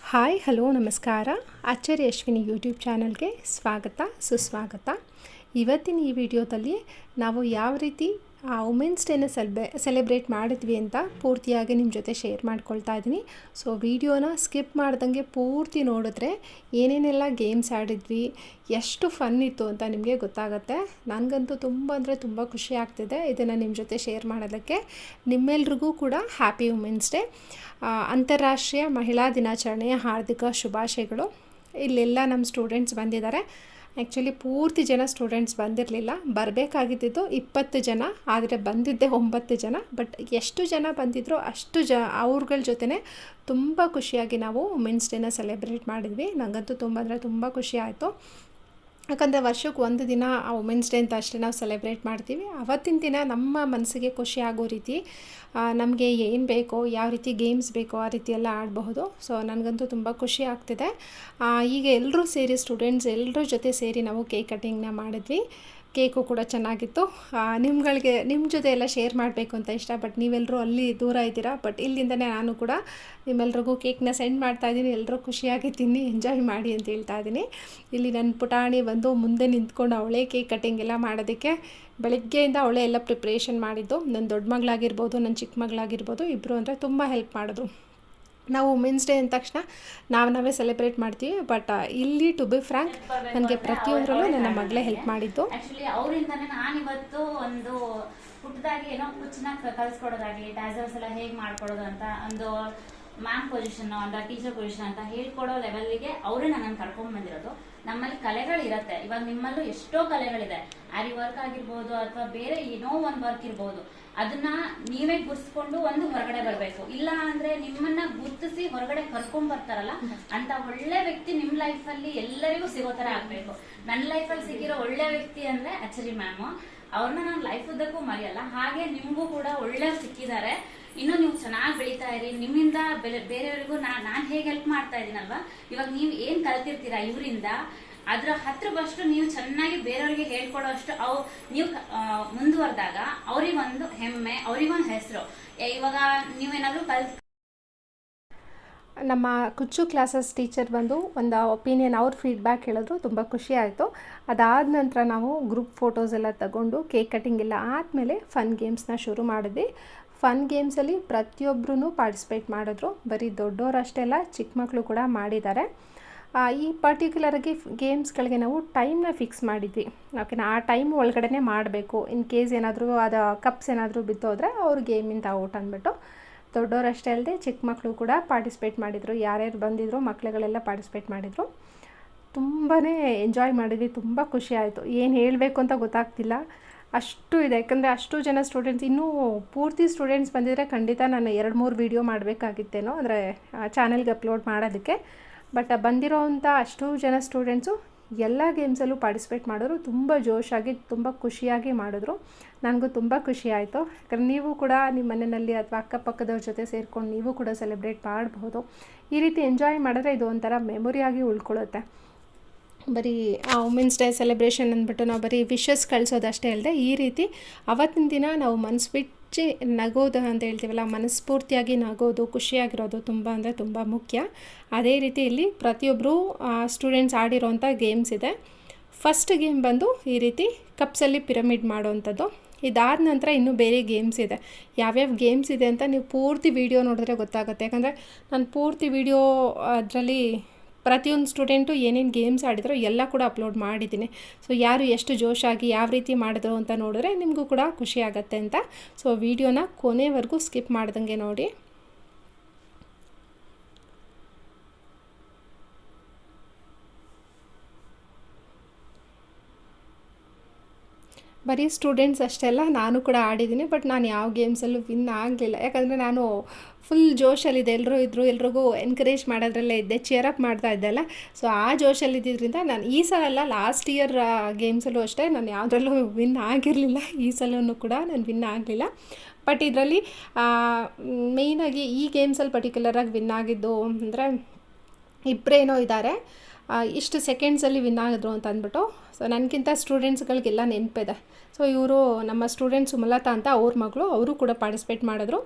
Hi hello ನಮಸ್ಕಾರ. ಆಚಾರ್ಯ Ashwini YouTube ಚಾನಲ್ಗೆ ಸ್ವಾಗತ ಸುಸ್ವಾಗತ. ಇವತ್ತಿನ ಈ ವಿಡಿಯೋದಲ್ಲಿ ನಾವು ಯಾವ ರೀತಿ ವುಮೆನ್ಸ್ ಡೇನ ಸೆಲೆಬ್ರೇಟ್ ಮಾಡಿದ್ವಿ ಅಂತ ಪೂರ್ತಿಯಾಗಿ ನಿಮ್ಮ ಜೊತೆ ಶೇರ್ ಮಾಡ್ಕೊಳ್ತಾ ಇದ್ದೀನಿ. ಸೊ ವಿಡಿಯೋನ ಸ್ಕಿಪ್ ಮಾಡ್ದಂಗೆ ಪೂರ್ತಿ ನೋಡಿದ್ರೆ ಏನೇನೆಲ್ಲ ಗೇಮ್ಸ್ ಆಡಿದ್ವಿ, ಎಷ್ಟು ಫನ್ ಇತ್ತು ಅಂತ ನಿಮಗೆ ಗೊತ್ತಾಗುತ್ತೆ. ನನಗಂತೂ ತುಂಬ ಖುಷಿ ಆಗ್ತಿದೆ ಇದನ್ನು ನಿಮ್ಮ ಜೊತೆ ಶೇರ್ ಮಾಡೋದಕ್ಕೆ. ನಿಮ್ಮೆಲ್ರಿಗೂ ಕೂಡ ಹ್ಯಾಪಿ ವುಮೆನ್ಸ್ ಡೇ, ಅಂತಾರಾಷ್ಟ್ರೀಯ ಮಹಿಳಾ ದಿನಾಚರಣೆಯ ಹಾರ್ದಿಕ ಶುಭಾಶಯಗಳು. ಇಲ್ಲೆಲ್ಲ ನಮ್ಮ ಸ್ಟೂಡೆಂಟ್ಸ್ ಬಂದಿದ್ದಾರೆ. ಆ್ಯಕ್ಚುಲಿ ಪೂರ್ತಿ ಜನ ಸ್ಟೂಡೆಂಟ್ಸ್ ಬಂದಿರಲಿಲ್ಲ, ಬರಬೇಕಾಗಿದ್ದು 20 ಜನ, ಆದರೆ ಬಂದಿದ್ದೆ 9 ಜನ. ಬಟ್ ಎಷ್ಟು ಜನ ಬಂದಿದ್ರು ಅಷ್ಟು ಅವ್ರಗಳ ಜೊತೆ ತುಂಬ ಖುಷಿಯಾಗಿ ನಾವು ವುಮೆನ್ಸ್ ಡೇನ ಸೆಲೆಬ್ರೇಟ್ ಮಾಡಿದ್ವಿ. ನನಗಂತೂ ತುಂಬ ಖುಷಿ ಆಯಿತು. ಯಾಕಂದರೆ ವರ್ಷಕ್ಕೆ ಒಂದು ದಿನ ವುಮೆನ್ಸ್ ಡೇ ಅಂತ ಅಷ್ಟೇ ನಾವು ಸೆಲೆಬ್ರೇಟ್ ಮಾಡ್ತೀವಿ. ಅವತ್ತಿನ ದಿನ ನಮ್ಮ ಮನಸ್ಸಿಗೆ ಖುಷಿ ಆಗೋ ರೀತಿ ನಮಗೆ ಏನು ಬೇಕೋ, ಯಾವ ರೀತಿ ಗೇಮ್ಸ್ ಬೇಕೋ ಆ ರೀತಿ ಎಲ್ಲ ಆಡಬಹುದು. ಸೊ ನನಗಂತೂ ತುಂಬ ಖುಷಿ ಆಗ್ತಿದೆ. ಈಗ ಎಲ್ಲರೂ ಸೇರಿ ಸ್ಟೂಡೆಂಟ್ಸ್ ಎಲ್ಲರ ಜೊತೆ ಸೇರಿ ನಾವು ಕೇಕ್ ಕಟ್ಟಿಂಗ್ನ ಮಾಡಿದ್ವಿ. ಕೇಕು ಕೂಡ ಚೆನ್ನಾಗಿತ್ತು. ನಿಮ್ಮ ಜೊತೆ ಎಲ್ಲ ಶೇರ್ ಮಾಡಬೇಕು ಅಂತ ಇಷ್ಟ, ಬಟ್ ನೀವೆಲ್ಲರೂ ಅಲ್ಲಿ ದೂರ ಇದ್ದೀರಾ. ಬಟ್ ಇಲ್ಲಿಂದನೇ ನಾನು ಕೂಡ ನಿಮ್ಮೆಲ್ರಿಗೂ ಕೇಕ್ನ ಸೆಂಡ್ ಮಾಡ್ತಾಯಿದ್ದೀನಿ. ಎಲ್ಲರೂ ಖುಷಿಯಾಗಿ ತಿನ್ನಿ, ಎಂಜಾಯ್ ಮಾಡಿ ಅಂತ ಹೇಳ್ತಾ ಇದ್ದೀನಿ. ಇಲ್ಲಿ ನನ್ನ ಪುಟಾಣಿ ಬಂದು ಮುಂದೆ ನಿಂತ್ಕೊಂಡು ಅವಳೇ ಕೇಕ್ ಕಟ್ಟಿಂಗ್ ಎಲ್ಲ ಮಾಡೋದಕ್ಕೆ ಬೆಳಗ್ಗೆಯಿಂದ ಅವಳೇ ಎಲ್ಲ ಪ್ರಿಪ್ರೇಷನ್ ಮಾಡಿದ್ದು. ನನ್ನ ದೊಡ್ಡ ಮಗಳಾಗಿರ್ಬೋದು, ನನ್ನ ಚಿಕ್ಕ ಮಗಳಾಗಿರ್ಬೋದು, ಇಬ್ಬರು ಅಂದರೆ ತುಂಬ ಹೆಲ್ಪ್ ಮಾಡಿದ್ರು. ನಾವು ವುಮೆನ್ಸ್ ಡೇ ಅಂದ ತಕ್ಷಣ ನಾವೇ ಸೆಲೆಬ್ರೇಟ್ ಮಾಡ್ತೀವಿ. ಬಟ್ ಇಲ್ಲಿ ಟು ಬಿ ಫ್ರ್ಯಾಂಕ್ ನನಗೆ ಪ್ರತಿಯೊಂದರಲ್ಲೂ ನನ್ನ ಮಗಳೇ ಹೆಲ್ಪ್ ಮಾಡಿದ್ದು. ಆ್ಯಕ್ಚುಲಿ ಅವರಿಂದನೇ ನಾನಿವತ್ತು ಒಂದು ಪುಟ್ಟದಾಗಿ ಏನೋ ಕುಚ್ಚನ್ನ ಕಲಿಸ್ಕೊಡೋದಾಗಲಿ, ಟ್ಯಾಸರ್ಸ್ ಎಲ್ಲ ಹೇಗೆ ಮಾಡ್ಕೊಡೋದು ಅಂತ ಒಂದು ಮ್ಯಾಮ್ ಪೊಸಿಷನ್ ಅಂತ ಟೀಚರ್ ಪೊಸಿಷನ್ ಅಂತ ಹೇಳ್ಕೊಡೋ ಲೆವೆಲ್ಗೆ ಅವರೇ ನನ್ನನ್ನು ಕರ್ಕೊಂಡ್ ಬಂದಿರೋದು. ನಮ್ಮಲ್ಲಿ ಕಲೆಗಳಿರುತ್ತೆ, ಇವಾಗ ನಿಮ್ಮಲ್ಲೂ ಎಷ್ಟೋ ಕಲೆಗಳಿದೆ. ಆರಿ ವರ್ಕ್ ಆಗಿರ್ಬೋದು ಅಥವಾ ಬೇರೆ ಏನೋ ಒಂದು ವರ್ಕ್ ಇರ್ಬೋದು, ಅದನ್ನ ನೀವೇ ಗುರ್ಸ್ಕೊಂಡು ಒಂದು ಹೊರಗಡೆ ಬರಬೇಕು. ಇಲ್ಲ ಅಂದ್ರೆ ನಿಮ್ಮನ್ನ ಗುರ್ತಿಸಿ ಹೊರಗಡೆ ಕರ್ಕೊಂಡ್ ಬರ್ತಾರಲ್ಲ ಅಂತ ಒಳ್ಳೆ ವ್ಯಕ್ತಿ ನಿಮ್ ಲೈಫ್ ಅಲ್ಲಿ ಎಲ್ಲರಿಗೂ ಸಿಗೋ ತರ ಆಗ್ಬೇಕು. ನನ್ನ ಲೈಫಲ್ಲಿ ಸಿಗಿರೋ ಒಳ್ಳೆ ವ್ಯಕ್ತಿ ಅಂದ್ರೆ ಅಚ್ಚರಿ ಮ್ಯಾಮ್. ಅವ್ರನ್ನ ನಾನು ಲೈಫ್ ಉದ್ದಕ್ಕೂ ಮರೆಯಲ್ಲ. ಹಾಗೆ ನಿಮ್ಗೂ ಕೂಡ ಒಳ್ಳೆಯವ್ರು ಸಿಕ್ಕಿದ್ದಾರೆ. ಇನ್ನು ನೀವು ಚೆನ್ನಾಗಿ ಬೆಳೀತಾ ಇರಿ. ನಿಮ್ಮಿಂದ ಬೇರೆಯವರಿಗೂ ನಾನ್ ಹೇಗೆ ಹೆಲ್ಪ್ ಮಾಡ್ತಾ ಇದ್ದೀನಲ್ವಾ, ಇವಾಗ ನೀವು ಏನ್ ಕಲ್ತಿರ್ತೀರಾ ಇವರಿಂದ, ಅದ್ರ 10% ನೀವು ಚೆನ್ನಾಗಿ ಬೇರೆಯವ್ರಿಗೆ ಹೇಳ್ಕೊಡೋ ಅಷ್ಟು ನೀವು ಮುಂದುವರೆದಾಗ ಅವ್ರಿಗೊಂದು ಹೆಮ್ಮೆ, ಅವ್ರಿಗೊಂದು ಹೆಸರು. ಇವಾಗ ನೀವೇನಾದ್ರೂ ನಮ್ಮ ಕುಚ್ಚು ಕ್ಲಾಸಸ್ ಟೀಚರ್ ಬಂದು ಒಂದು ಒಪಿನಿಯನ್, ಅವ್ರ ಫೀಡ್ಬ್ಯಾಕ್ ಹೇಳಿದ್ರು, ತುಂಬ ಖುಷಿ ಆಯಿತು. ಅದಾದ ನಂತರ ನಾವು ಗ್ರೂಪ್ ಫೋಟೋಸ್ ಎಲ್ಲ ತಗೊಂಡು ಕೇಕ್ ಕಟ್ಟಿಂಗ್ ಎಲ್ಲ ಆದಮೇಲೆ ಫನ್ ಗೇಮ್ಸ್ನ ಶುರು ಮಾಡಿದ್ವಿ. ಫನ್ ಗೇಮ್ಸಲ್ಲಿ ಪ್ರತಿಯೊಬ್ಬರೂ ಪಾರ್ಟಿಸಿಪೇಟ್ ಮಾಡಿದ್ರು. ಬರೀ ದೊಡ್ಡವರಷ್ಟೇ ಅಲ್ಲ, ಚಿಕ್ಕ ಮಕ್ಕಳು ಕೂಡ ಮಾಡಿದ್ದಾರೆ. ಈ ಪರ್ಟಿಕ್ಯುಲರಾಗಿ ಗೇಮ್ಸ್ಗಳಿಗೆ ನಾವು ಟೈಮ್ನ ಫಿಕ್ಸ್ ಮಾಡಿದ್ವಿ. ಓಕೆನಾ, ಆ ಟೈಮ್ ಒಳಗಡೆ ಮಾಡಬೇಕು. ಇನ್ ಕೇಸ್ ಏನಾದರೂ ಅದು ಕಪ್ಸ್ ಏನಾದರೂ ಬಿತ್ತೋದ್ರೆ ಅವ್ರು ಗೇಮಿಂದ ಔಟ್ ಅಂದ್ಬಿಟ್ಟು. ದೊಡ್ಡವರಷ್ಟೇ ಅಲ್ಲದೆ ಚಿಕ್ಕ ಮಕ್ಕಳು ಕೂಡ ಪಾರ್ಟಿಸಿಪೇಟ್ ಮಾಡಿದರು. ಯಾರ್ಯಾರು ಬಂದಿದ್ರು ಮಕ್ಕಳುಗಳೆಲ್ಲ ಪಾರ್ಟಿಸಿಪೇಟ್ ಮಾಡಿದರು. ತುಂಬಾ ಎಂಜಾಯ್ ಮಾಡಿದ್ವಿ. ತುಂಬ ಖುಷಿ ಆಯಿತು. ಏನು ಹೇಳಬೇಕು ಅಂತ ಗೊತ್ತಾಗ್ತಿಲ್ಲ, ಅಷ್ಟು ಇದೆ. ಯಾಕಂದರೆ ಅಷ್ಟು ಜನ ಸ್ಟೂಡೆಂಟ್ಸ್, ಇನ್ನೂ ಪೂರ್ತಿ ಸ್ಟೂಡೆಂಟ್ಸ್ ಬಂದಿದ್ದರೆ ಖಂಡಿತ ನಾನು 2-3 ವೀಡಿಯೋ ಮಾಡಬೇಕಾಗಿತ್ತೇನೋ, ಅಂದರೆ ಚಾನಲ್ಗೆ ಅಪ್ಲೋಡ್ ಮಾಡೋದಕ್ಕೆ. ಬಟ್ ಬಂದಿರೋವಂಥ ಅಷ್ಟು ಜನ ಸ್ಟೂಡೆಂಟ್ಸು ಎಲ್ಲ ಗೇಮ್ಸಲ್ಲೂ ಪಾರ್ಟಿಸಿಪೇಟ್ ಮಾಡಿದ್ರು. ತುಂಬ ಜೋಶಾಗಿ ತುಂಬ ಖುಷಿಯಾಗಿ ಮಾಡಿದ್ರು. ನನಗೂ ತುಂಬ ಖುಷಿ ಆಯಿತು. ಯಾಕಂದರೆ ನೀವು ಕೂಡ ನಿಮ್ಮ ಮನೆಯಲ್ಲಿ ಅಥವಾ ಅಕ್ಕಪಕ್ಕದವ್ರ ಜೊತೆ ಸೇರ್ಕೊಂಡು ನೀವು ಕೂಡ ಸೆಲೆಬ್ರೇಟ್ ಮಾಡಬಹುದು. ಈ ರೀತಿ ಎಂಜಾಯ್ ಮಾಡಿದ್ರೆ ಇದು ಒಂಥರ ಮೆಮೊರಿಯಾಗಿ ಉಳ್ಕೊಳ್ಳುತ್ತೆ. ಬರೀ ವುಮೆನ್ಸ್ ಡೇ ಸೆಲೆಬ್ರೇಷನ್ ಅಂದ್ಬಿಟ್ಟು ನಾವು ಬರೀ ವಿಶಸ್ ಕಳಿಸೋದಷ್ಟೇ ಅಲ್ಲದೆ, ಈ ರೀತಿ ಅವತ್ತಿನ ದಿನ ನಾವು ಮನಸ್ಸು ಬಿಚ್ಚಿ ನಗೋದು ಅಂತ ಹೇಳ್ತೀವಲ್ಲ, ಮನಸ್ಫೂರ್ತಿಯಾಗಿ ನಗೋದು, ಖುಷಿಯಾಗಿರೋದು ತುಂಬ ಮುಖ್ಯ. ಅದೇ ರೀತಿ ಇಲ್ಲಿ ಪ್ರತಿಯೊಬ್ಬರು ಸ್ಟೂಡೆಂಟ್ಸ್ ಆಡಿರೋವಂಥ ಗೇಮ್ಸ್ ಇದೆ. ಫಸ್ಟ್ ಗೇಮ್ ಬಂದು ಈ ರೀತಿ ಕಪ್ಸಲ್ಲಿ ಪಿರಮಿಡ್ ಮಾಡೋವಂಥದ್ದು. ಇದಾದ ನಂತರ ಇನ್ನೂ ಬೇರೆ ಗೇಮ್ಸ್ ಇದೆ. ಯಾವ್ಯಾವ ಗೇಮ್ಸ್ ಇದೆ ಅಂತ ನೀವು ಪೂರ್ತಿ ವಿಡಿಯೋ ನೋಡಿದ್ರೆ ಗೊತ್ತಾಗುತ್ತೆ. ಯಾಕಂದರೆ ನಾನು ಪೂರ್ತಿ ವಿಡಿಯೋ ಅದರಲ್ಲಿ ಪ್ರತಿಯೊಂದು ಸ್ಟೂಡೆಂಟು ಏನೇನು ಗೇಮ್ಸ್ ಆಡಿದ್ರು ಎಲ್ಲ ಕೂಡ ಅಪ್ಲೋಡ್ ಮಾಡಿದ್ದೀನಿ. ಸೊ ಯಾರು ಎಷ್ಟು ಜೋಶಾಗಿ ಯಾವ ರೀತಿ ಮಾಡಿದ್ರು ಅಂತ ನೋಡಿದ್ರೆ ನಿಮಗೂ ಕೂಡ ಖುಷಿ ಆಗುತ್ತೆ ಅಂತ. ಸೊ ವಿಡಿಯೋನ ಕೊನೆವರೆಗೂ ಸ್ಕಿಪ್ ಮಾಡ್ದಂಗೆ ನೋಡಿ. ಬರೀ ಸ್ಟೂಡೆಂಟ್ಸ್ ಅಷ್ಟೆಲ್ಲ ನಾನು ಕೂಡ ಆಡಿದ್ದೀನಿ. ಬಟ್ ನಾನು ಯಾವ ಗೇಮ್ಸಲ್ಲೂ ವಿನ್ ಆಗಲಿಲ್ಲ. ಯಾಕಂದರೆ ನಾನು ಫುಲ್ ಜೋಶಲ್ಲಿದ್ದೆ. ಎಲ್ಲರೂ ಇದ್ದರು, ಎಲ್ರಿಗೂ ಎನ್ಕರೇಜ್ ಮಾಡೋದ್ರಲ್ಲೇ ಇದ್ದೆ, ಚಿಯರಪ್ ಮಾಡ್ತಾ ಇದ್ದೆಲ್ಲ. ಸೊ ಆ ಜೋಶಲ್ಲಿದ್ದರಿಂದ ನಾನು ಈ ಸಲ ಅಲ್ಲ, ಲಾಸ್ಟ್ ಇಯರ್ ಗೇಮ್ಸಲ್ಲೂ ಅಷ್ಟೇ ನಾನು ಯಾವುದ್ರಲ್ಲೂ ವಿನ್ ಆಗಿರಲಿಲ್ಲ. ಈ ಸಲವೂ ಕೂಡ ನಾನು ವಿನ್ ಆಗಲಿಲ್ಲ. ಬಟ್ ಇದರಲ್ಲಿ ಮೇಯ್ನಾಗಿ ಈ ಗೇಮ್ಸಲ್ಲಿ ಪರ್ಟಿಕ್ಯುಲರಾಗಿ ವಿನ್ ಆಗಿದ್ದು ಅಂದರೆ ಇಬ್ಬರೇನೋ ಇದ್ದಾರೆ, ಇಷ್ಟು ಸೆಕೆಂಡ್ಸಲ್ಲಿ ವಿನ್ ಆಗಿದ್ರು ಅಂತ ಅಂದ್ಬಿಟ್ಟು. ಸೊ ನನಗಿಂತ ಸ್ಟೂಡೆಂಟ್ಸ್ಗಳಿಗೆಲ್ಲ ನೆನಪಿದೆ. ಸೊ ಇವರು ನಮ್ಮ ಸ್ಟೂಡೆಂಟ್ ಸುಮಲತಾ ಅಂತ, ಅವ್ರ ಮಗಳು, ಅವರು ಕೂಡ ಪಾರ್ಟಿಸಿಪೇಟ್ ಮಾಡಿದ್ರು.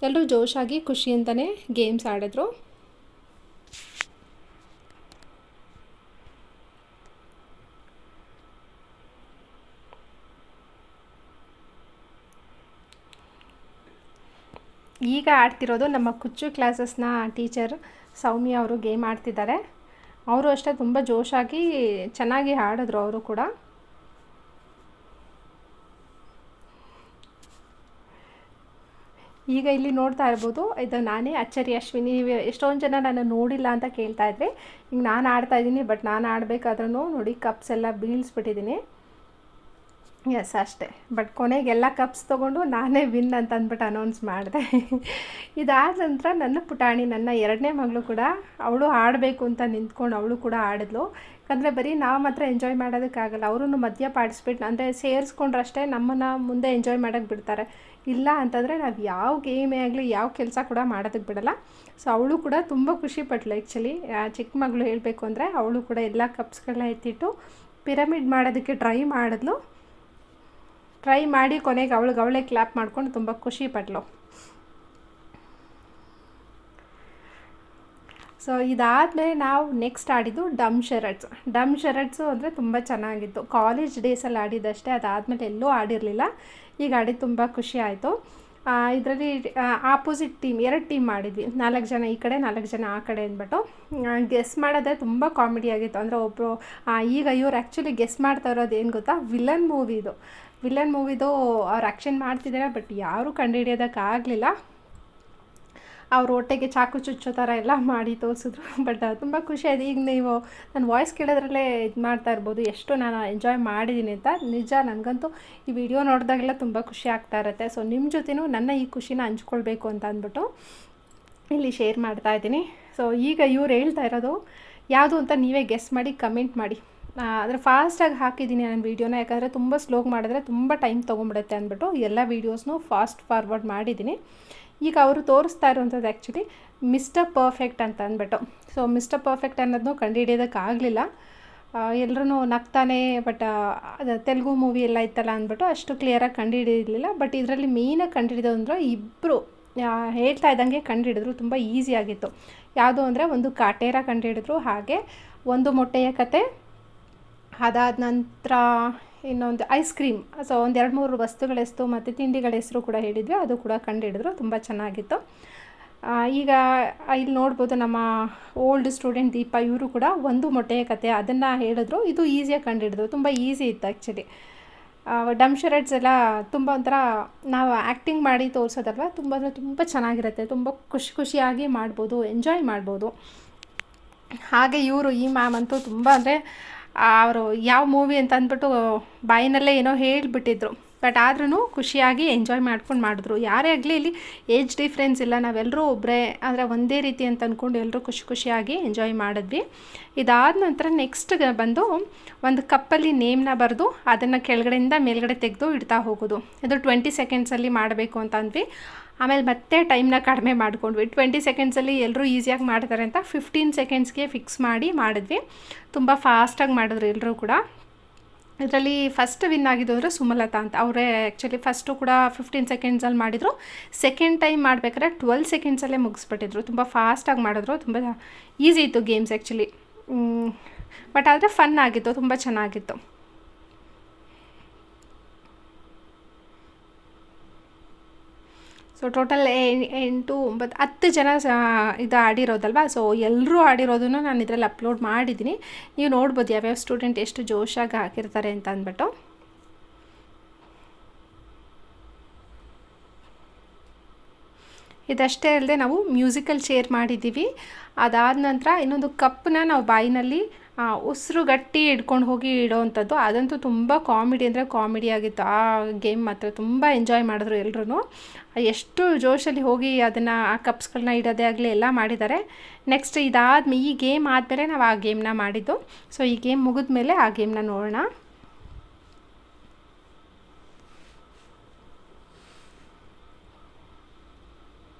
ಎಲ್ಲರೂ ಜೋಶಾಗಿ ಖುಷಿಯಿಂದನೇ ಗೇಮ್ಸ್ ಆಡಿದ್ರು. ಈಗ ಆಡ್ತಿರೋದು ನಮ್ಮ ಕುಚ್ಚು ಕ್ಲಾಸಸ್ನ ಟೀಚರ್ ಸೌಮ್ಯ ಅವರು ಗೇಮ್ ಆಡ್ತಿದ್ದಾರೆ. ಅವರು ಅಷ್ಟೇ ತುಂಬ ಜೋಶಾಗಿ ಚೆನ್ನಾಗಿ ಆಡಿದ್ರು ಅವರು ಕೂಡ. ಈಗ ಇಲ್ಲಿ ನೋಡ್ತಾ ಇರ್ಬೋದು, ಇದು ನಾನೇ ಅಚ್ಚರಿ ಅಶ್ವಿನಿ. ಎಷ್ಟೊಂದು ಜನ ನಾನು ನೋಡಿಲ್ಲ ಅಂತ ಕೇಳ್ತಾ ಇದ್ರಿ. ಈಗ ನಾನು ಆಡ್ತಾಯಿದ್ದೀನಿ, ಬಟ್ ನಾನು ಆಡಬೇಕಾದ್ರೂ ನೋಡಿ ಕಪ್ಸ್ ಎಲ್ಲ ಬೀಳಿಸ್ಬಿಟ್ಟಿದ್ದೀನಿ. ಎಸ್ ಅಷ್ಟೇ, ಬಟ್ ಕೊನೆಗೆ ಎಲ್ಲ ಕಪ್ಸ್ ತೊಗೊಂಡು ನಾನೇ ವಿನ್ ಅಂತ ಅಂದ್ಬಿಟ್ಟು ಅನೌನ್ಸ್ ಮಾಡಿದೆ. ಇದಾದ ನಂತರ ನನ್ನ ಪುಟಾಣಿ, ನನ್ನ 2ನೇ ಮಗಳು ಕೂಡ ಅವಳು ಆಡಬೇಕು ಅಂತ ನಿಂತ್ಕೊಂಡು ಅವಳು ಕೂಡ ಆಡಿದ್ಲು. ಯಾಕಂದರೆ ಬರೀ ನಾವು ಮಾತ್ರ ಎಂಜಾಯ್ ಮಾಡೋದಕ್ಕಾಗಲ್ಲ, ಅವರು ಮಧ್ಯ ಪಾರ್ಟಿಸಿಪೇಟ್ ಅಂದರೆ ಸೇರಿಸ್ಕೊಂಡ್ರಷ್ಟೇ ನಮ್ಮನ್ನು ಮುಂದೆ ಎಂಜಾಯ್ ಮಾಡೋಕ್ಕೆ ಬಿಡ್ತಾರೆ. ಇಲ್ಲ ಅಂತಂದರೆ ನಾವು ಯಾವ ಗೇಮೇ ಆಗಲಿ ಯಾವ ಕೆಲಸ ಕೂಡ ಮಾಡೋದಕ್ಕೆ ಬಿಡಲ್ಲ. ಸೊ ಅವಳು ಕೂಡ ತುಂಬ ಖುಷಿಪಟ್ಲು. ಆ್ಯಕ್ಚುಲಿ ಚಿಕ್ಕ ಮಗಳು ಹೇಳಬೇಕು ಅಂದರೆ ಅವಳು ಕೂಡ ಎಲ್ಲ ಕಪ್ಸ್ಗಳನ್ನ ಎತ್ತಿಟ್ಟು ಪಿರಮಿಡ್ ಮಾಡೋದಕ್ಕೆ ಟ್ರೈ ಮಾಡಿದ್ಲು. ಟ್ರೈ ಮಾಡಿ ಕೊನೆಗೆ ಅವಳೇ ಕ್ಲಾಪ್ ಮಾಡ್ಕೊಂಡು ತುಂಬ ಖುಷಿ ಪಟ್ಲು. ಸೊ ಇದಾದಮೇಲೆ ನಾವು ನೆಕ್ಸ್ಟ್ ಆಡಿದ್ದು ಡಮ್ ಶರಟ್ಸು ಅಂದರೆ ತುಂಬ ಚೆನ್ನಾಗಿತ್ತು. ಕಾಲೇಜ್ ಡೇಸಲ್ಲಿ ಆಡಿದ್ದಷ್ಟೇ, ಅದಾದಮೇಲೆ ಎಲ್ಲೂ ಆಡಿರಲಿಲ್ಲ. ಈಗ ಆಡಿ ತುಂಬ ಖುಷಿ ಆಯಿತು. ಇದರಲ್ಲಿ ಆಪೋಸಿಟ್ ಟೀಮ್ 2 ಟೀಮ್ ಮಾಡಿದ್ವಿ. 4 ಜನ ಈ ಕಡೆ 4 ಜನ ಆ ಕಡೆ ಅಂದ್ಬಿಟ್ಟು ಗೆಸ್ ಮಾಡೋದೇ ತುಂಬ ಕಾಮಿಡಿ ಆಗಿತ್ತು. ಅಂದರೆ ಒಬ್ಬರು ಈಗ ಇವ್ರು ಆ್ಯಕ್ಚುಲಿ ಗೆಸ್ ಮಾಡ್ತಾ ಇರೋದು ಏನು ಗೊತ್ತಾ, ವಿಲನ್ ಮೂವಿದು ಅವ್ರು ಆ್ಯಕ್ಷನ್ ಮಾಡ್ತಿದ್ದಾರೆ, ಬಟ್ ಯಾರೂ ಕಂಡುಹಿಡಿಯೋದಕ್ಕಾಗಲಿಲ್ಲ. ಅವ್ರ ಹೊಟ್ಟೆಗೆ ಚಾಕು ಚುಚ್ಚೋ ಥರ ಎಲ್ಲ ಮಾಡಿ ತೋರಿಸಿದ್ರು. ಬಟ್ ತುಂಬ ಖುಷಿ ಆಯಿತು. ಈಗ ನೀವು ನನ್ನ ವಾಯ್ಸ್ ಕೇಳೋದ್ರಲ್ಲೇ ಇದು ಮಾಡ್ತಾ ಇರ್ಬೋದು ಎಷ್ಟು ನಾನು ಎಂಜಾಯ್ ಮಾಡಿದ್ದೀನಿ ಅಂತ. ನಿಜ ನನಗಂತೂ ಈ ವಿಡಿಯೋ ನೋಡಿದಾಗೆಲ್ಲ ತುಂಬ ಖುಷಿ ಆಗ್ತಾ ಇರುತ್ತೆ. ಸೊ ನಿಮ್ಮ ಜೊತೆನೂ ನನ್ನ ಈ ಖುಷಿನ ಹಂಚ್ಕೊಳ್ಬೇಕು ಅಂತ ಅಂದ್ಬಿಟ್ಟು ಇಲ್ಲಿ ಶೇರ್ ಮಾಡ್ತಾಯಿದ್ದೀನಿ. ಸೊ ಈಗ ಇವ್ರು ಹೇಳ್ತಾ ಇರೋದು ಯಾವುದು ಅಂತ ನೀವೇ ಗೆಸ್ ಮಾಡಿ ಕಮೆಂಟ್ ಮಾಡಿ. ಆದರೆ ಫಾಸ್ಟಾಗಿ ಹಾಕಿದ್ದೀನಿ ನಾನು ವೀಡಿಯೋನ, ಯಾಕಂದರೆ ತುಂಬ ಸ್ಲೋಗಿ ಮಾಡಿದ್ರೆ ತುಂಬ ಟೈಮ್ ತೊಗೊಂಬಿಡುತ್ತೆ ಅಂದ್ಬಿಟ್ಟು ಎಲ್ಲ ವೀಡಿಯೋಸ್ನೂ ಫಾಸ್ಟ್ ಫಾರ್ವರ್ಡ್ ಮಾಡಿದ್ದೀನಿ. ಈಗ ಅವರು ತೋರಿಸ್ತಾ ಇರುವಂಥದ್ದು ಆ್ಯಕ್ಚುಲಿ ಮಿಸ್ಟರ್ ಪರ್ಫೆಕ್ಟ್ ಅಂತ ಅಂದ್ಬಿಟ್ಟು. ಸೊ ಮಿಸ್ಟರ್ ಪರ್ಫೆಕ್ಟ್ ಅನ್ನೋದನ್ನು ಕಂಡುಹಿಡಿಯೋದಕ್ಕಾಗಲಿಲ್ಲ. ಎಲ್ಲರೂ ನಗ್ತಾನೆ, ಬಟ್ ಅದು ತೆಲುಗು ಮೂವಿ ಎಲ್ಲ ಇತ್ತಲ್ಲ ಅಂದ್ಬಿಟ್ಟು ಅಷ್ಟು ಕ್ಲಿಯರಾಗಿ ಕಂಡುಹಿಡಿಯಲಿಲ್ಲ. ಬಟ್ ಇದರಲ್ಲಿ ಮೇಯ್ನಾಗಿ ಕಂಡುಹಿಡಿದು ಅಂದರೆ ಇಬ್ಬರು ಹೇಳ್ತಾ ಇದ್ದಂಗೆ ಕಂಡುಹಿಡಿದ್ರು. ತುಂಬ ಈಸಿಯಾಗಿತ್ತು. ಯಾವುದು ಅಂದರೆ ಒಂದು ಕಾಟೇರ ಕಂಡುಹಿಡಿದ್ರು, ಹಾಗೆ ಒಂದು ಮೊಟ್ಟೆಯ ಕತೆ, ಅದಾದ ನಂತರ ಇನ್ನೊಂದು ಐಸ್ ಕ್ರೀಮ್. ಸೊ ಒಂದು 2-3 ವಸ್ತುಗಳ ಹೆಸರು ಮತ್ತು ತಿಂಡಿಗಳ ಹೆಸರು ಕೂಡ ಹೇಳಿದ್ವಿ, ಅದು ಕೂಡ ಕಂಡುಹಿಡಿದ್ರು. ತುಂಬ ಚೆನ್ನಾಗಿತ್ತು. ಈಗ ಇಲ್ಲಿ ನೋಡ್ಬೋದು ನಮ್ಮ ಓಲ್ಡ್ ಸ್ಟೂಡೆಂಟ್ ದೀಪ, ಇವರು ಕೂಡ ಒಂದು ಮೊಟ್ಟೆಯ ಕತೆ ಅದನ್ನು ಹೇಳಿದ್ರು. ಇದು ಈಸಿಯಾಗಿ ಕಂಡುಹಿಡಿದ್ರು, ತುಂಬ ಈಸಿ ಇತ್ತು ಆ್ಯಕ್ಚುಲಿ. ಡಮ್ ಶರಟ್ಸ್ ಎಲ್ಲ ತುಂಬ ಒಂಥರ ನಾವು ಆ್ಯಕ್ಟಿಂಗ್ ಮಾಡಿ ತೋರಿಸೋದಲ್ವ, ತುಂಬ ಅಂದರೆ ತುಂಬ ಚೆನ್ನಾಗಿರುತ್ತೆ. ತುಂಬ ಖುಷಿಯಾಗಿ ಮಾಡ್ಬೋದು, ಎಂಜಾಯ್ ಮಾಡ್ಬೋದು. ಹಾಗೆ ಈ ಮ್ಯಾಮ್ ಅಂತೂ ತುಂಬ ಅಂದರೆ ಅವರು ಯಾವ ಮೂವಿ ಅಂತ ಅಂದ್ಬಿಟ್ಟು ಬಾಯಿನಲ್ಲೇ ಏನೋ ಹೇಳಿಬಿಟ್ಟಿದ್ರು, ಬಟ್ ಆದ್ರೂ ಖುಷಿಯಾಗಿ ಎಂಜಾಯ್ ಮಾಡ್ಕೊಂಡು ಮಾಡಿದ್ರು. ಯಾರೇ ಆಗಲಿ ಇಲ್ಲಿ ಏಜ್ ಡಿಫ್ರೆನ್ಸ್ ಇಲ್ಲ, ನಾವೆಲ್ಲರೂ ಒಬ್ಬರೇ ಅಂದರೆ ಒಂದೇ ರೀತಿ ಅಂತ ಅಂದ್ಕೊಂಡು ಎಲ್ಲರೂ ಖುಷಿಯಾಗಿ ಎಂಜಾಯ್ ಮಾಡಿದ್ವಿ. ಇದಾದ ನಂತರ ನೆಕ್ಸ್ಟ್ ಬಂದು ಒಂದು ಕಪ್ಪಲ್ಲಿ ನೇಮ್ನ ಬರೆದು ಅದನ್ನು ಕೆಳಗಡೆಯಿಂದ ಮೇಲ್ಗಡೆ ತೆಗೆದು ಇಡ್ತಾ ಹೋಗೋದು. ಇದು 20 ಸೆಕೆಂಡ್ಸಲ್ಲಿ ಮಾಡಬೇಕು ಅಂತ ಅಂದ್ವಿ. ಆಮೇಲೆ ಮತ್ತೆ ಟೈಮ್ನ ಕಡಿಮೆ ಮಾಡ್ಕೊಂಡ್ವಿ. 20 ಸೆಕೆಂಡ್ಸಲ್ಲಿ ಎಲ್ಲರೂ ಈಸಿಯಾಗಿ ಮಾಡ್ತಾರೆ ಅಂತ 15 ಸೆಕೆಂಡ್ಸ್ಗೆ ಫಿಕ್ಸ್ ಮಾಡಿದ್ವಿ. ತುಂಬ ಫಾಸ್ಟಾಗಿ ಮಾಡಿದ್ರು ಎಲ್ಲರೂ ಕೂಡ. ಇದರಲ್ಲಿ ಫಸ್ಟ್ ವಿನ್ ಆಗಿದ್ದು ಅಂದರೆ ಸುಮಲತಾ ಅಂತ. ಅವರೇ ಆ್ಯಕ್ಚುಲಿ ಫಸ್ಟು ಕೂಡ 15 ಸೆಕೆಂಡ್ಸಲ್ಲಿ ಮಾಡಿದರು. ಸೆಕೆಂಡ್ ಟೈಮ್ ಮಾಡಬೇಕಾದ್ರೆ 12 ಸೆಕೆಂಡ್ಸಲ್ಲೇ ಮುಗಿಸ್ಬಿಟ್ಟಿದ್ರು. ತುಂಬ ಫಾಸ್ಟಾಗಿ ಮಾಡಿದ್ರು. ತುಂಬ ಈಸಿ ಇತ್ತು ಗೇಮ್ಸ್ ಆ್ಯಕ್ಚುಲಿ, ಬಟ್ ಆದರೆ ಫನ್ ಆಗಿತ್ತು, ತುಂಬ ಚೆನ್ನಾಗಿತ್ತು. ಸೊ ಟೋಟಲ್ 8, 9, 10 ಜನ ಇದು ಆಡಿರೋದಲ್ವ. ಸೊ ಎಲ್ಲರೂ ಆಡಿರೋದನ್ನು ನಾನು ಇದರಲ್ಲಿ ಅಪ್ಲೋಡ್ ಮಾಡಿದ್ದೀನಿ. ನೀವು ನೋಡ್ಬೋದು ಯಾವ್ಯಾವ ಸ್ಟೂಡೆಂಟ್ ಎಷ್ಟು ಜೋಶಾಗಿ ಹಾಕಿರ್ತಾರೆ ಅಂತ ಅಂದ್ಬಿಟ್ಟು. ಇದಷ್ಟೇ ಅಲ್ಲದೆ ನಾವು ಮ್ಯೂಸಿಕಲ್ ಚೇರ್ ಮಾಡಿದ್ದೀವಿ. ಅದಾದ ನಂತರ ಇನ್ನೊಂದು ಕಪ್ಪನ್ನ ನಾವು ಬಾಯಿನಲ್ಲಿ ಉಸಿರು ಗಟ್ಟಿ ಹಿಡ್ಕೊಂಡು ಹೋಗಿ ಇಡೋವಂಥದ್ದು, ಅದಂತೂ ತುಂಬ ಕಾಮಿಡಿ ಅಂದರೆ ಕಾಮಿಡಿ ಆಗಿತ್ತು. ಆ ಗೇಮ್ ಮಾತ್ರ ತುಂಬ ಎಂಜಾಯ್ ಮಾಡಿದ್ರು ಎಲ್ಲರೂ. ಎಷ್ಟು ಜೋಶಲ್ಲಿ ಹೋಗಿ ಅದನ್ನು ಆ ಕಪ್ಸ್ಗಳನ್ನ ಇಡೋದೇ ಆಗಲಿ ಎಲ್ಲ ಮಾಡಿದ್ದಾರೆ. ನೆಕ್ಸ್ಟ್ ಈ ಗೇಮ್ ಆದಮೇಲೆ ನಾವು ಆ ಗೇಮ್ನ ಮಾಡಿದ್ದು. ಸೊ ಈ ಗೇಮ್ ಮುಗಿದ ಮೇಲೆ ಆ ಗೇಮ್ನ ನೋಡೋಣ.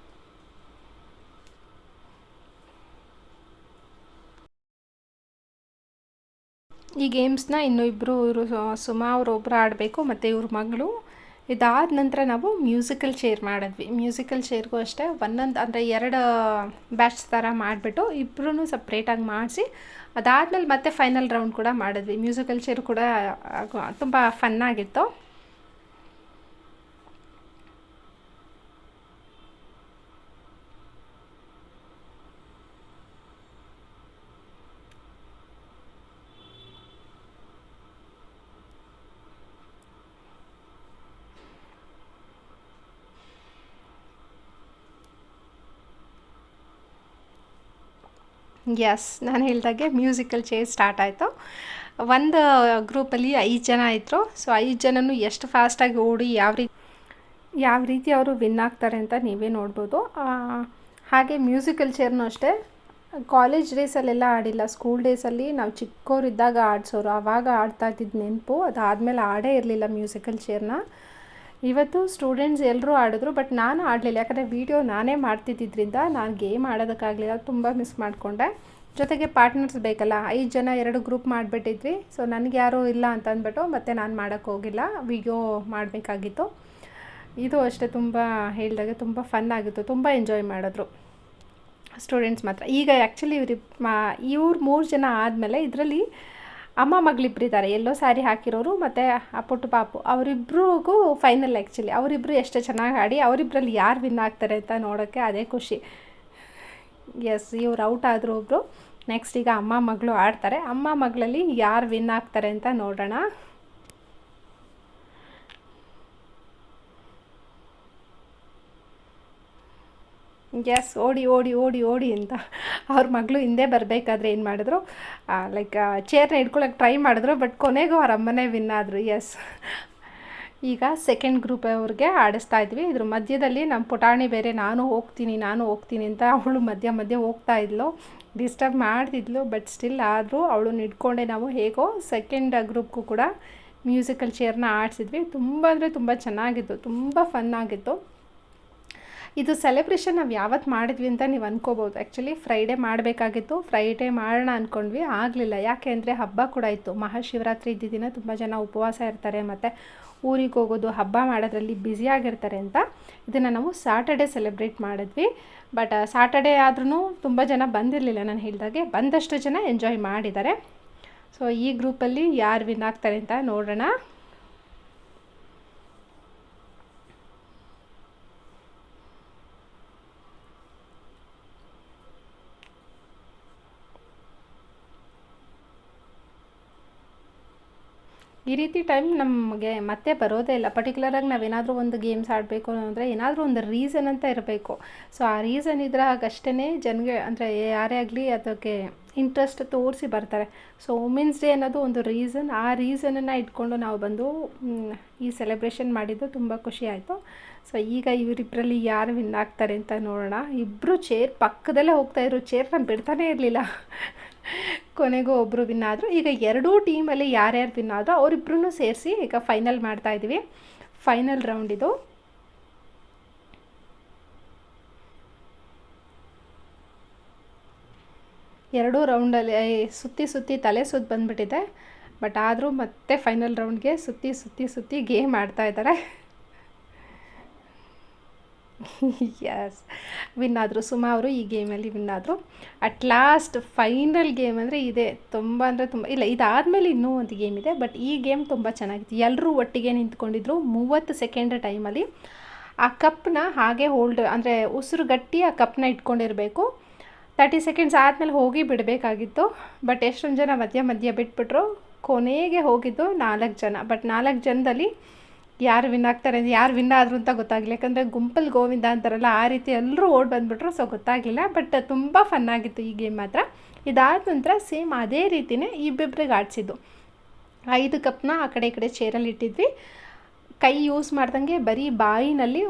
ಈ ಗೇಮ್ಸ್ನ ಇನ್ನೂ ಇವರು ಸುಮಾ ಅವರೊಬ್ಬರು ಆಡಬೇಕು ಮತ್ತು ಇವ್ರ ಮಗಳು. ಇದಾದ ನಂತರ ನಾವು ಮ್ಯೂಸಿಕಲ್ ಚೇರ್ ಮಾಡಿದ್ವಿ. ಮ್ಯೂಸಿಕಲ್ ಚೇರ್ಗೂ ಅಷ್ಟೇ ಒಂದೊಂದು ಅಂದರೆ 2 ಬ್ಯಾಚ್ ಥರ ಮಾಡಿಬಿಟ್ಟು ಇಬ್ಬರೂ ಸಪ್ರೇಟಾಗಿ ಮಾಡಿಸಿ ಅದಾದಮೇಲೆ ಮತ್ತೆ ಫೈನಲ್ ರೌಂಡ್ ಕೂಡ ಮಾಡಿದ್ವಿ. ಮ್ಯೂಸಿಕಲ್ ಚೇರ್ ಕೂಡ ತುಂಬ ಫನ್ನಾಗಿತ್ತು. ಎಸ್, ನಾನು ಹೇಳ್ದಾಗೆ ಮ್ಯೂಸಿಕಲ್ ಚೇರ್ ಸ್ಟಾರ್ಟ್ ಆಯಿತು. ಒಂದು ಗ್ರೂಪಲ್ಲಿ 5 ಜನ ಇದ್ದರು. ಸೊ 5 ಜನನೂ ಎಷ್ಟು ಫಾಸ್ಟಾಗಿ ಓಡಿ ಯಾವ ರೀತಿ ಅವರು ವಿನ್ ಆಗ್ತಾರೆ ಅಂತ ನೀವೇ ನೋಡ್ಬೋದು. ಹಾಗೆ ಮ್ಯೂಸಿಕಲ್ ಚೇರ್ನೂ ಅಷ್ಟೇ, ಕಾಲೇಜ್ ಡೇಸಲ್ಲೆಲ್ಲ ಆಡಿಲ್ಲ, ಸ್ಕೂಲ್ ಡೇಸಲ್ಲಿ ನಾವು ಚಿಕ್ಕವರಿದ್ದಾಗ ಆಡಿಸೋರು, ಆವಾಗ ಆಡ್ತಾ ಇದ್ದಿದ್ದು ನೆನಪು. ಅದಾದಮೇಲೆ ಆಡೇ ಇರಲಿಲ್ಲ ಮ್ಯೂಸಿಕಲ್ ಚೇರ್ನ. ಇವತ್ತು ಸ್ಟೂಡೆಂಟ್ಸ್ ಎಲ್ಲರೂ ಆಡಿದ್ರು, ಬಟ್ ನಾನು ಆಡಲಿಲ್ಲ, ಯಾಕಂದರೆ ವೀಡಿಯೋ ನಾನೇ ಮಾಡ್ತಿದ್ದಿದ್ದರಿಂದ ನಾನು ಗೇಮ್ ಆಡೋದಕ್ಕಾಗಲಿಲ್ಲ, ತುಂಬ ಮಿಸ್ ಮಾಡಿಕೊಂಡೆ. ಜೊತೆಗೆ ಪಾರ್ಟ್ನರ್ಸ್ ಬೇಕಲ್ಲ, 5 ಜನ 2 ಗ್ರೂಪ್ ಮಾಡಿಬಿಟ್ಟಿದ್ವಿ. ಸೊ ನನಗೆ ಯಾರೂ ಇಲ್ಲ ಅಂತ ಅಂದ್ಬಿಟ್ಟು ಮತ್ತೆ ನಾನು ಮಾಡೋಕ್ಕೆ ಹೋಗಿಲ್ಲ, ವೀಡಿಯೋ ಮಾಡಬೇಕಾಗಿತ್ತು. ಇದು ಅಷ್ಟೇ, ತುಂಬ ಹೇಳಿದಾಗ ತುಂಬ ಫನ್ ಆಗಿತ್ತು, ತುಂಬ ಎಂಜಾಯ್ ಮಾಡಿದ್ರು ಸ್ಟೂಡೆಂಟ್ಸ್ ಮಾತ್ರ. ಈಗ ಆ್ಯಕ್ಚುಲಿ ಇವ್ರು 3 ಜನ ಆದಮೇಲೆ ಇದರಲ್ಲಿ ಅಮ್ಮ ಮಗಳಿಬ್ಬರಿದ್ದಾರೆ, ಎಲ್ಲೋ ಸ್ಯಾರಿ ಹಾಕಿರೋರು ಮತ್ತು ಆ ಪುಟ್ಟು ಪಾಪು, ಅವರಿಬ್ರಿಗೂ ಫೈನಲ್. ಆ್ಯಕ್ಚುಲಿ ಅವರಿಬ್ಬರು ಎಷ್ಟು ಚೆನ್ನಾಗಿ ಆಡಿ ಅವರಿಬ್ಬರಲ್ಲಿ ಯಾರು ವಿನ್ ಆಗ್ತಾರೆ ಅಂತ ನೋಡೋಕ್ಕೆ ಅದೇ ಖುಷಿ. ಎಸ್, ಇವ್ರು ಔಟ್ ಆದರೂ ಒಬ್ಬರು. ನೆಕ್ಸ್ಟ್ ಈಗ ಅಮ್ಮ ಮಗಳು ಆಡ್ತಾರೆ. ಅಮ್ಮ ಮಗಳಲ್ಲಿ ಯಾರು ವಿನ್ ಆಗ್ತಾರೆ ಅಂತ ನೋಡೋಣ. ಎಸ್, ಓಡಿ ಓಡಿ ಓಡಿ ಓಡಿ ಅಂತ ಅವ್ರ ಮಗಳು ಹಿಂದೆ ಬರಬೇಕಾದ್ರೆ ಏನು ಮಾಡಿದ್ರು, ಲೈಕ್ ಚೇರ್ನ ಹಿಡ್ಕೊಳಕ್ಕೆ ಟ್ರೈ ಮಾಡಿದ್ರು, ಬಟ್ ಕೊನೆಗೂ ಅವ್ರ ಅಮ್ಮನೇ ವಿನ್ ಆದರು. ಎಸ್, ಈಗ ಸೆಕೆಂಡ್ ಗ್ರೂಪ್ ಅವ್ರಿಗೆ ಆಡಿಸ್ತಾ ಇದ್ವಿ. ಇದ್ರ ಮಧ್ಯದಲ್ಲಿ ನಮ್ಮ ಪುಟಾಣಿ ಬೇರೆ ನಾನು ಹೋಗ್ತೀನಿ ಅಂತ ಅವಳು ಮಧ್ಯೆ ಹೋಗ್ತಾ ಇದ್ಲು, ಡಿಸ್ಟರ್ಬ್ ಮಾಡ್ತಿದ್ಲು. ಬಟ್ ಸ್ಟಿಲ್ ಆದರೂ ಅವಳನ್ನ ಹಿಡ್ಕೊಂಡೆ ನಾವು ಹೇಗೋ ಸೆಕೆಂಡ್ ಗ್ರೂಪ್ಗೂ ಕೂಡ ಮ್ಯೂಸಿಕಲ್ ಚೇರ್ನ ಆಡಿಸಿದ್ವಿ. ತುಂಬ ಅಂದರೆ ತುಂಬ ಚೆನ್ನಾಗಿತ್ತು, ತುಂಬ ಫನ್ ಆಗಿತ್ತು. ಇದು ಸೆಲೆಬ್ರೇಷನ್ ನಾವು ಯಾವತ್ತು ಮಾಡಿದ್ವಿ ಅಂತ ನೀವು ಅಂದ್ಕೋಬೋದು. ಆ್ಯಕ್ಚುಲಿ ಫ್ರೈಡೇ ಮಾಡಬೇಕಾಗಿತ್ತು, ಫ್ರೈಡೇ ಮಾಡೋಣ ಅಂದ್ಕೊಂಡ್ವಿ, ಆಗಲಿಲ್ಲ. ಯಾಕೆ ಅಂದರೆ ಹಬ್ಬ ಕೂಡ ಇತ್ತು, ಮಹಾಶಿವರಾತ್ರಿ ಇದ್ದ ದಿನ ತುಂಬ ಜನ ಉಪವಾಸ ಇರ್ತಾರೆ, ಮತ್ತು ಊರಿಗೆ ಹೋಗೋದು ಹಬ್ಬ ಮಾಡೋದ್ರಲ್ಲಿ ಬ್ಯುಸಿಯಾಗಿರ್ತಾರೆ ಅಂತ ಇದನ್ನು ನಾವು ಸಾಟರ್ಡೇ ಸೆಲೆಬ್ರೇಟ್ ಮಾಡಿದ್ವಿ. ಬಟ್ ಸಾಟರ್ಡೇ ಆದ್ರೂ ತುಂಬ ಜನ ಬಂದಿರಲಿಲ್ಲ, ನಾನು ಹೇಳಿದಾಗೆ. ಬಂದಷ್ಟು ಜನ ಎಂಜಾಯ್ ಮಾಡಿದ್ದಾರೆ. ಸೊ ಈ ಗ್ರೂಪಲ್ಲಿ ಯಾರು ವಿನ್ ಆಗ್ತಾರೆ ಅಂತ ನೋಡೋಣ. ಈ ರೀತಿ ಟೈಮ್ ನಮಗೆ ಮತ್ತೆ ಬರೋದೇ ಇಲ್ಲ. ಪರ್ಟಿಕ್ಯುಲರಾಗಿ ನಾವೇನಾದರೂ ಒಂದು ಗೇಮ್ಸ್ ಆಡಬೇಕು ಅಂದರೆ ಏನಾದರೂ ಒಂದು ರೀಸನ್ ಅಂತ ಇರಬೇಕು. ಸೊ ಆ ರೀಸನ್ ಇದ್ರೆ ಆಗಷ್ಟೇ ಜನಗೆ, ಅಂದರೆ ಯಾರೇ ಆಗಲಿ ಅದಕ್ಕೆ ಇಂಟ್ರೆಸ್ಟ್ ತೋರಿಸಿ ಬರ್ತಾರೆ. ಸೊ ವುಮೆನ್ಸ್ ಡೇ ಅನ್ನೋದು ಒಂದು ರೀಸನ್, ಆ ರೀಸನನ್ನು ಇಟ್ಕೊಂಡು ನಾವು ಬಂದು ಈ ಸೆಲೆಬ್ರೇಷನ್ ಮಾಡಿದ್ದು ತುಂಬ ಖುಷಿ ಆಯಿತು. ಸೊ ಈಗ ಇವರಿಬ್ಬರಲ್ಲಿ ಯಾರು ವಿನ್ ಆಗ್ತಾರೆ ಅಂತ ನೋಡೋಣ. ಇಬ್ಬರು ಚೇರ್ ಪಕ್ಕದಲ್ಲೇ ಹೋಗ್ತಾಯಿದ್ರು, ಚೇರ್ನ ಬಿಡ್ತಾನೇ ಇರಲಿಲ್ಲ. ಕೊನೆಗೂ ಒಬ್ಬರು ವಿನ್ ಆದರು. ಈಗ ಎರಡೂ ಟೀಮಲ್ಲಿ ಯಾರ್ಯಾರು ವಿನ್ ಆದರೂ ಅವರಿಬ್ಬರೂ ಸೇರಿಸಿ ಈಗ ಫೈನಲ್ ಮಾಡ್ತಾಯಿದ್ವಿ. ಫೈನಲ್ ರೌಂಡ್ ಇದು. ಎರಡೂ ರೌಂಡಲ್ಲಿ ಸುತ್ತಿ ತಲೆ ಸುತ್ತ ಬಂದುಬಿಟ್ಟಿದೆ. ಬಟ್ ಆದರೂ ಮತ್ತೆ ಫೈನಲ್ ರೌಂಡ್ಗೆ ಸುತ್ತಿ ಗೇಮ್ ಆಡ್ತಾಯಿದ್ದಾರೆ. ಯಸ್, ವಿನ್ ಆದರು. ಸುಮಾ ಅವರು ಈ ಗೇಮಲ್ಲಿ ವಿನ್ ಆದರು. ಅಟ್ ಲಾಸ್ಟ್ ಫೈನಲ್ ಗೇಮ್ ಅಂದರೆ ಇದೆ. ತುಂಬ ಅಂದರೆ ತುಂಬ ಇಲ್ಲ, ಇದಾದಮೇಲೆ ಇನ್ನೂ ಒಂದು ಗೇಮ್ ಇದೆ, ಬಟ್ ಈ ಗೇಮ್ ತುಂಬ ಚೆನ್ನಾಗಿತ್ತು. ಎಲ್ಲರೂ ಒಟ್ಟಿಗೆ ನಿಂತ್ಕೊಂಡಿದ್ರು. 30 ಸೆಕೆಂಡ್ ಟೈಮಲ್ಲಿ ಆ ಕಪ್ಪನ್ನ ಹಾಗೆ ಹೋಲ್ಡ್, ಅಂದರೆ ಉಸಿರು ಗಟ್ಟಿ ಆ ಕಪ್ಪನ್ನ ಇಟ್ಕೊಂಡಿರಬೇಕು. 30 ಸೆಕೆಂಡ್ಸ್ ಆದಮೇಲೆ ಹೋಗಿ ಬಿಡಬೇಕಾಗಿತ್ತು. ಬಟ್ ಎಷ್ಟೊಂದು ಜನ ಮಧ್ಯ ಬಿಟ್ಬಿಟ್ರು. ಕೊನೆಗೆ ಹೋಗಿದ್ದು 4 ಜನ. ಬಟ್ 4 ಜನದಲ್ಲಿ ಯಾರು ವಿನ್ ಆಗ್ತಾರೆ, ಯಾರು ವಿನ್ ಆದರು ಅಂತ ಗೊತ್ತಾಗಲಿಲ್ಲ. ಯಾಕಂದರೆ ಗುಂಪಲ್ಲಿ ಗೋವಿಂದ ಅಂತಾರಲ್ಲ, ಆ ರೀತಿ ಎಲ್ಲರೂ ಓಡಿ ಬಂದುಬಿಟ್ರು. ಸೊ ಗೊತ್ತಾಗಲಿಲ್ಲ. ಬಟ್ ತುಂಬ ಫನ್ನಾಗಿತ್ತು ಈ ಗೇಮ್ ಮಾತ್ರ. ಇದಾದ ನಂತರ ಸೇಮ್ ಅದೇ ರೀತಿಯೇ ಇಬ್ಬಿಬ್ರಿಗೆ ಆಡಿಸಿದ್ದು. 5 ಕಪ್ನ ಆ ಕಡೆ ಈ ಕಡೆ ಚೇರಲ್ಲಿ ಇಟ್ಟಿದ್ವಿ. ಕೈ ಯೂಸ್ ಮಾಡ್ದಂಗೆ ಬರೀ ಬಾಯಿನಲ್ಲಿ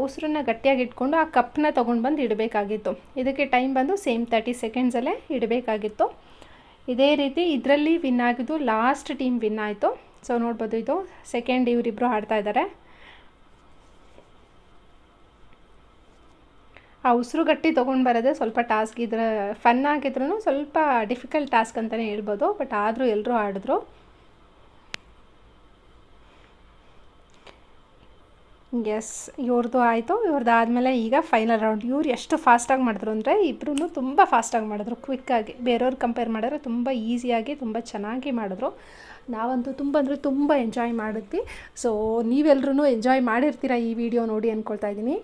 ಉಸಿರನ್ನ ಗಟ್ಟಿಯಾಗಿ ಇಟ್ಕೊಂಡು ಆ ಕಪ್ಪನ್ನ ತೊಗೊಂಡು ಬಂದು ಇಡಬೇಕಾಗಿತ್ತು. ಇದಕ್ಕೆ ಟೈಮ್ ಬಂದು ಸೇಮ್ 30 ಸೆಕೆಂಡ್ಸಲ್ಲೇ ಇಡಬೇಕಾಗಿತ್ತು. ಇದೇ ರೀತಿ ಇದರಲ್ಲಿ ವಿನ್ ಆಗಿದ್ದು ಲಾಸ್ಟ್ ಟೀಮ್ ವಿನ್ ಆಯಿತು. ಸೊ ನೋಡ್ಬೋದು, ಇದು ಸೆಕೆಂಡ್ ಇವರಿಬ್ಬರು ಆಡ್ತಾ ಇದ್ದಾರೆ. ಆ ಉಸಿರು ಗಟ್ಟಿ ತೊಗೊಂಡು ಬರೋದೇ ಸ್ವಲ್ಪ ಟಾಸ್ಕ್. ಇದ್ರ ಫನ್ ಆಗಿದ್ರೂ ಸ್ವಲ್ಪ ಡಿಫಿಕಲ್ಟ್ ಟಾಸ್ಕ್ ಅಂತಲೇ ಹೇಳ್ಬೋದು. ಬಟ್ ಆದರೂ ಎಲ್ಲರೂ ಆಡಿದ್ರು. ಎಸ್, ಇವ್ರದ್ದು ಆಯಿತು. ಇವ್ರದ್ದು ಆದಮೇಲೆ ಈಗ ಫೈನಲ್ ರೌಂಡ್. ಇವ್ರು ಎಷ್ಟು ಫಾಸ್ಟಾಗಿ ಮಾಡಿದ್ರು ಅಂದರೆ ಇಬ್ಬರೂ ತುಂಬ ಫಾಸ್ಟಾಗಿ ಮಾಡಿದ್ರು, ಕ್ವಿಕ್ಕಾಗಿ. ಬೇರೆಯವ್ರು ಕಂಪೇರ್ ಮಾಡಿದ್ರೆ ತುಂಬ ಈಸಿಯಾಗಿ ತುಂಬ ಚೆನ್ನಾಗಿ ಮಾಡಿದ್ರು. ನಾವಂತೂ ತುಂಬ ಎಂಜಾಯ್ ಮಾಡಿದ್ವಿ. ಸೊ ನೀವೆಲ್ಲರೂ ಎಂಜಾಯ್ ಮಾಡಿರ್ತೀರ ಈ ವಿಡಿಯೋ ನೋಡಿ ಅಂದ್ಕೊಳ್ತಾ ಇದ್ದೀನಿ.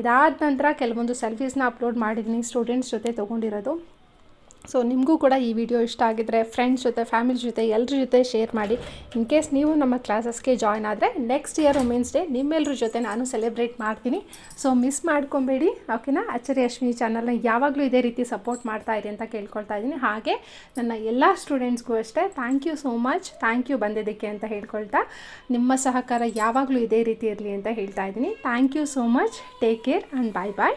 ಇದಾದ ನಂತರ ಕೆಲವೊಂದು ಸೆಲ್ಫೀಸ್ನ ಅಪ್ಲೋಡ್ ಮಾಡಿದ್ದೀನಿ ಸ್ಟೂಡೆಂಟ್ಸ್ ಜೊತೆ ತೊಗೊಂಡಿರೋದು. ಸೊ ನಿಮಗೂ ಕೂಡ ಈ ವಿಡಿಯೋ ಇಷ್ಟ ಆಗಿದ್ದರೆ ಫ್ರೆಂಡ್ಸ್ ಜೊತೆ ಫ್ಯಾಮಿಲಿ ಜೊತೆ ಎಲ್ಲರ ಜೊತೆ ಶೇರ್ ಮಾಡಿ. ಇನ್ ಕೇಸ್ ನೀವು ನಮ್ಮ ಕ್ಲಾಸಸ್ಗೆ ಜಾಯ್ನ್ ಆದರೆ ನೆಕ್ಸ್ಟ್ ಇಯರ್ ವುಮೆನ್ಸ್ ಡೇ ನಿಮ್ಮೆಲ್ಲರ ಜೊತೆ ನಾನು ಸೆಲೆಬ್ರೇಟ್ ಮಾಡ್ತೀನಿ. ಸೊ ಮಿಸ್ ಮಾಡ್ಕೊಬೇಡಿ, ಓಕೆನಾ. ಅಚ್ಚರಿ ಅಶ್ವಿನಿ ಚಾನಲ್ನ ಯಾವಾಗಲೂ ಇದೇ ರೀತಿ ಸಪೋರ್ಟ್ ಮಾಡ್ತಾ ಇರಿ ಅಂತ ಕೇಳ್ಕೊಳ್ತಾ ಇದ್ದೀನಿ. ಹಾಗೆ ನನ್ನ ಎಲ್ಲ ಸ್ಟೂಡೆಂಟ್ಸ್ಗೂ ಅಷ್ಟೇ thank you so much, thank you ಬಂದಿದ್ದಕ್ಕೆ ಅಂತ ಹೇಳ್ಕೊಳ್ತಾ, ನಿಮ್ಮ ಸಹಕಾರ ಯಾವಾಗಲೂ ಇದೇ ರೀತಿ ಇರಲಿ ಅಂತ ಹೇಳ್ತಾ ಇದ್ದೀನಿ. Thank you so much, take care and bye.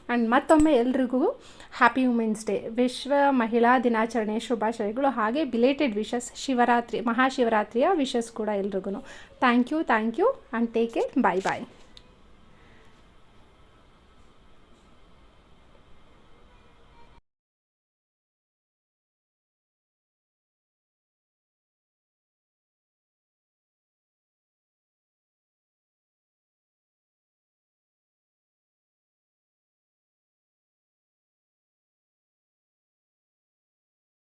And ಮತ್ತೊಮ್ಮೆ ಎಲ್ರಿಗೂ ಹ್ಯಾಪಿ ವುಮೆನ್ಸ್ ಡೇ, ವಿಶ್ವ ಮಹಿಳಾ ದಿನಾಚರಣೆ ಶುಭಾಶಯಗಳು. ಹಾಗೆ ಬಿಲೇಟೆಡ್ ವಿಶಸ್, ಮಹಾಶಿವರಾತ್ರಿಯ ವಿಶಸ್ ಕೂಡ ಎಲ್ರಿಗೂ. Thank you and take care, bye.